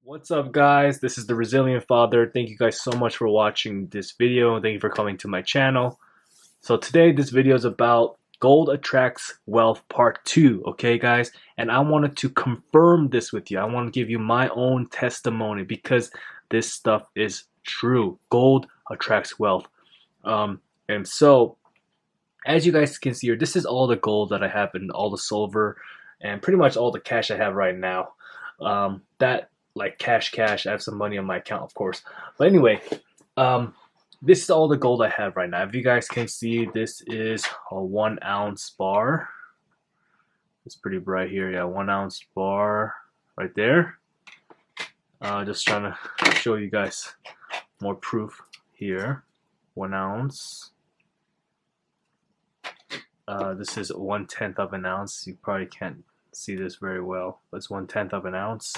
What's up, guys? This is the Resilient Father. Thank you guys so much for watching this video and thank you for coming to my channel. So today this video is about Gold Attracts Wealth Part 2, okay guys? And I wanted to confirm this with you. I want to give you my own testimony because this stuff is true. Gold attracts wealth. And so as you guys can see here, this is all the gold that I have and all the silver and pretty much all the cash I have right now. That like cash, I have some money on my account, of course. But anyway, this is all the gold I have right now. If you guys can see, this is a 1 ounce bar. It's pretty bright here. Yeah, 1 ounce bar right there. Just trying to show you guys more proof here. 1 ounce. This is 1/10 of an ounce. You probably can't see this very well, but it's 1/10 of an ounce.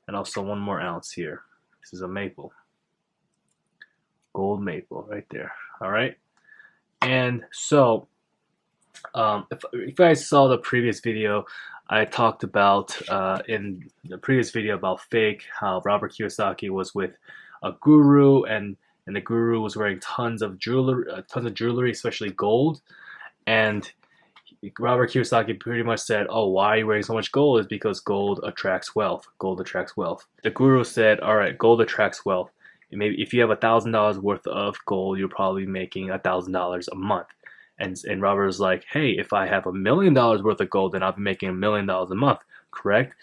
And also 1 more ounce here. This is a maple. Gold maple right there. All right. And so, if you guys saw the previous video, I talked about in the previous video about fake, how Robert Kiyosaki was with a guru, and the guru was wearing tons of jewelry, especially gold. And Robert Kiyosaki pretty much said, "Oh, why are you wearing so much gold? Is because gold attracts wealth. Gold attracts wealth." The guru said, "All right, gold attracts wealth. Maybe if you have $1,000 worth of gold, you're probably making $1,000 a month." And Robert was like, "Hey, if I have $1 million worth of gold, then I'll be making $1 million a month, correct?"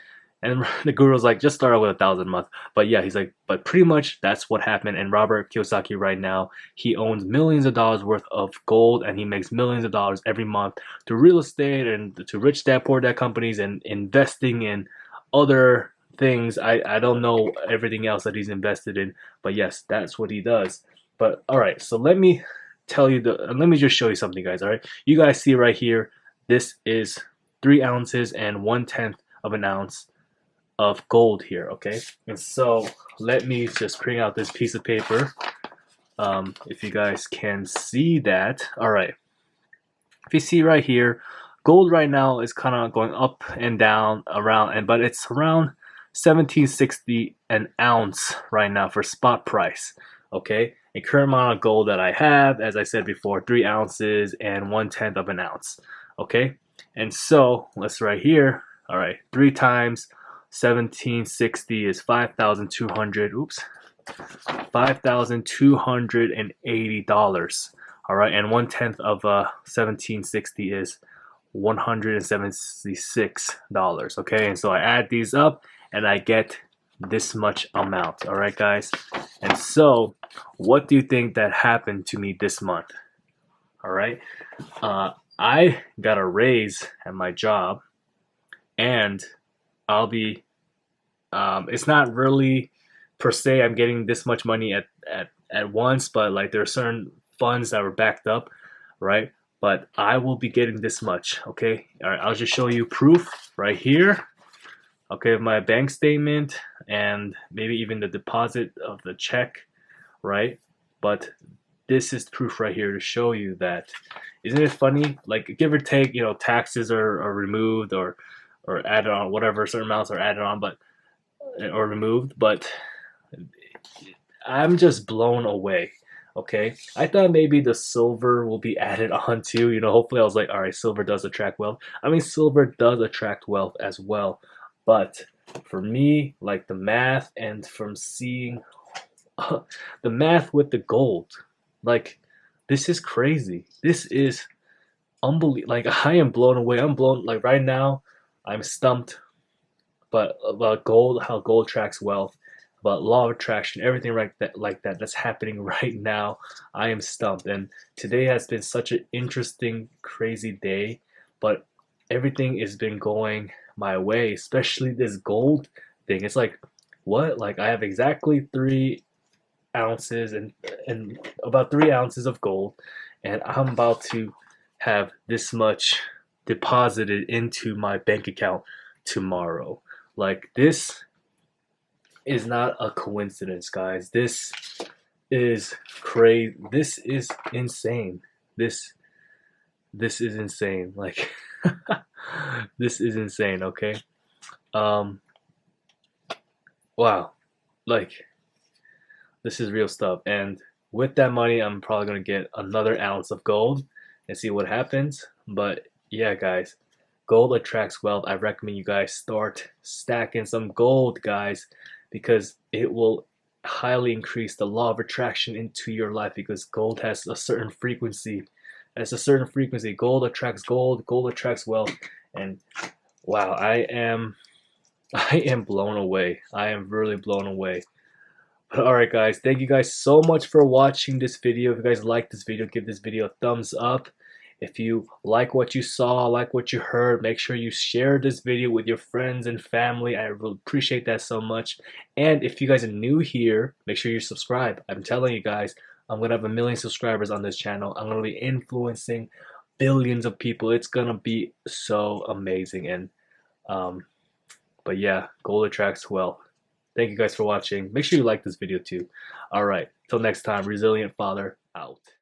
And the guru was like, "Just start out with 1,000 a month." But yeah, he's like, but pretty much that's what happened. And Robert Kiyosaki right now, he owns millions of dollars worth of gold, and he makes millions of dollars every month through real estate and to rich dad poor dad companies and investing in other things. I don't know everything else that he's invested in, but yes, that's what he does. But all right, so let me just show you something, guys. All right, you guys see right here, this is 3 ounces and 1/10 of an ounce of gold here, okay? And so let me just print out this piece of paper. If you guys can see that. All right, if you see right here, gold right now is kind of going up and down around, but it's around 1760 an ounce right now for spot price, okay? The current amount of gold that I have, as I said before, 3 ounces and 1/10 of an ounce, okay? And so let's right here. All right, 3 times 1760 is 5,200. Oops, $5,280. All right, and 1/10 of 1760 is $176. Okay, and so I add these up and I get this much amount. All right, guys. And so, what do you think that happened to me this month? All right, I got a raise at my job, and I'll be. It's not really per se I'm getting this much money at once, but like there are certain funds that were backed up, right? But I will be getting this much, okay? All right, I'll just show you proof right here, okay, of my bank statement and maybe even the deposit of the check, right? But this is proof right here to show you that. Isn't it funny? Like give or take, taxes are removed or added on, whatever certain amounts are added on, but or removed, but I'm just blown away. Okay, I thought maybe the silver will be added on too. Hopefully, I was like, all right, silver does attract wealth. I mean, silver does attract wealth as well, but for me, like the math and from seeing the math with the gold, like this is crazy. This is unbelievable. Like I am blown away. I'm blown. Like right now, I'm stumped. But about gold, how gold attracts wealth, about law of attraction, everything like that's happening right now. I am stumped, and today has been such an interesting, crazy day. But everything has been going my way, especially this gold thing. It's like, what? Like I have exactly 3 ounces and about 3 ounces of gold, and I'm about to have this much deposited into my bank account tomorrow. Like this is not a coincidence, guys. This is crazy. This is insane. This is insane. Like this is insane, okay? Um wow, like this is real stuff. And with that money, I'm probably gonna get another ounce of gold and see what happens. But yeah, guys, gold attracts wealth. I recommend you guys start stacking some gold, guys, because it will highly increase the law of attraction into your life because gold has a certain frequency. Has a certain frequency. Gold attracts gold, gold attracts wealth. And wow, I am blown away. I am really blown away. Alright guys, thank you guys so much for watching this video. If you guys like this video, give this video a thumbs up. If you like what you saw, like what you heard, make sure you share this video with your friends and family. I really appreciate that so much. And if you guys are new here, make sure you subscribe. I'm telling you guys, I'm going to have 1 million subscribers on this channel. I'm going to be influencing billions of people. It's going to be so amazing. And but yeah, gold attracts wealth. Thank you guys for watching. Make sure you like this video too. All right, till next time, Resilient Father out.